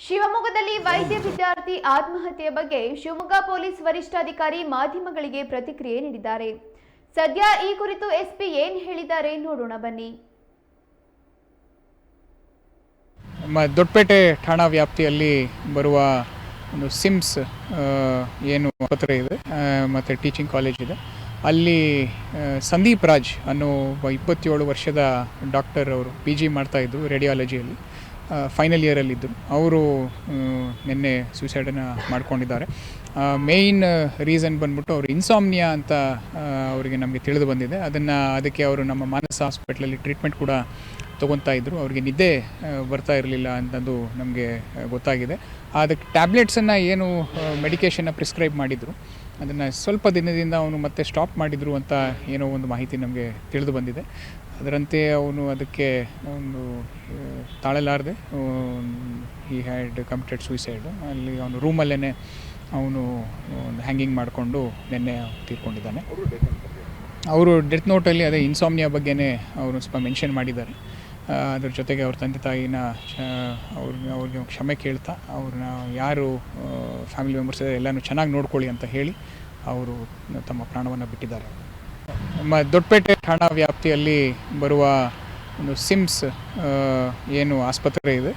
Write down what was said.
ಶಿವಮೊಗ್ಗದಲ್ಲಿ ವೈದ್ಯ ವಿದ್ಯಾರ್ಥಿ ಆತ್ಮಹತ್ಯೆ ಬಗ್ಗೆ ಶಿವಮೊಗ್ಗ ಪೊಲೀಸ್ ವರಿಷ್ಠಾಧಿಕಾರಿ ಮಾಧ್ಯಮಗಳಿಗೆ ಪ್ರತಿಕ್ರಿಯೆ ನೀಡಿದ್ದಾರೆ. ಸದ್ಯ ಈ ಕುರಿತು ಎಸ್ಪಿ ಏನು ಹೇಳಿದ್ದಾರೆ ನೋಡೋಣ ಬನ್ನಿ. ದೊಡ್ಡಪೇಟೆ ಠಾಣಾ ವ್ಯಾಪ್ತಿಯಲ್ಲಿ ಬರುವ ಒಂದು ಸಿಮ್ಸ್ ಏನು ಆಸ್ಪತ್ರೆ ಇದೆ ಮತ್ತು ಟೀಚಿಂಗ್ ಕಾಲೇಜ್ ಇದೆ, ಅಲ್ಲಿ ಸಂದೀಪ್ ರಾಜ್ ಅನ್ನೋ 27 ವರ್ಷದ ಡಾಕ್ಟರ್ ಅವರು PG ಮಾಡ್ತಾಯಿದ್ರು ರೇಡಿಯಾಲಜಿಯಲ್ಲಿ. ಫೈನಲ್ ಇಯರಲ್ಲಿದ್ದರು. ಅವರು ನಿನ್ನೆ ಸೂಸೈಡನ್ನು ಮಾಡ್ಕೊಂಡಿದ್ದಾರೆ. ಮೇಯ್ನ್ ರೀಸನ್ ಬಂದ್ಬಿಟ್ಟು ಅವರು ಇನ್ಸಾಮ್ನಿಯಾ ಅಂತ ಅವರಿಗೆ ನಮಗೆ ತಿಳಿದು ಬಂದಿದೆ. ಅದಕ್ಕೆ ಅವರು ನಮ್ಮ ಮಾನಸ ಹಾಸ್ಪಿಟ್ಲಲ್ಲಿ ಟ್ರೀಟ್ಮೆಂಟ್ ಕೂಡ ತೊಗೊತಾ ಇದ್ದರು. ಅವರಿಗೆ ನಿದ್ದೆ ಬರ್ತಾ ಇರಲಿಲ್ಲ ಅಂತಂದು ನಮಗೆ ಗೊತ್ತಾಗಿದೆ. ಅದಕ್ಕೆ ಟ್ಯಾಬ್ಲೆಟ್ಸನ್ನು ಏನು ಮೆಡಿಕೇಷನ್ನ ಪ್ರಿಸ್ಕ್ರೈಬ್ ಮಾಡಿದರು, ಅದನ್ನು ಸ್ವಲ್ಪ ದಿನದಿಂದ ಅವನು ಮತ್ತೆ ಸ್ಟಾಪ್ ಮಾಡಿದರು ಅಂತ ಏನೋ ಒಂದು ಮಾಹಿತಿ ನಮಗೆ ತಿಳಿದು ಬಂದಿದೆ. ಅದರಂತೆ ಅವನು ಅದಕ್ಕೆ ಒಂದು ತಾಳಲಾರದೆ ಹಿ ಹ್ಯಾಡ್ ಕಮಿಟೆಡ್ ಸೂಸೈಡು. ಅಲ್ಲಿ ಅವನು ರೂಮಲ್ಲೇ ಅವನು ಒಂದು ಹ್ಯಾಂಗಿಂಗ್ ಮಾಡಿಕೊಂಡು ನಿನ್ನೆ ತೀರ್ಕೊಂಡಿದ್ದಾನೆ. ಅವರು ಡೆತ್ ನೋಟಲ್ಲಿ ಅದೇ ಇನ್ಸಾಮ್ನಿಯಾ ಬಗ್ಗೆನೇ ಅವರು ಸ್ವಲ್ಪ ಮೆನ್ಷನ್ ಮಾಡಿದ್ದಾರೆ. ಅದ್ರ ಜೊತೆಗೆ ಅವ್ರ ತಂದೆ ತಾಯಿನ ಅವ್ರಿಗೆ ಕ್ಷಮೆ ಕೇಳ್ತಾ ಅವ್ರನ್ನ ಯಾರು ಫ್ಯಾಮಿಲಿ ಮೆಂಬರ್ಸ್ ಎಲ್ಲನೂ ಚೆನ್ನಾಗಿ ನೋಡ್ಕೊಳ್ಳಿ ಅಂತ ಹೇಳಿ ಅವರು ತಮ್ಮ ಪ್ರಾಣವನ್ನು ಬಿಟ್ಟಿದ್ದಾರೆ. ದೊಡ್ಡಪೇಟೆ ಠಾಣಾ ವ್ಯಾಪ್ತಿಯಲ್ಲಿ ಬರುವ ಒಂದು ಸಿಮ್ಸ್ ಏನು ಆಸ್ಪತ್ರೆ ಇದೆ,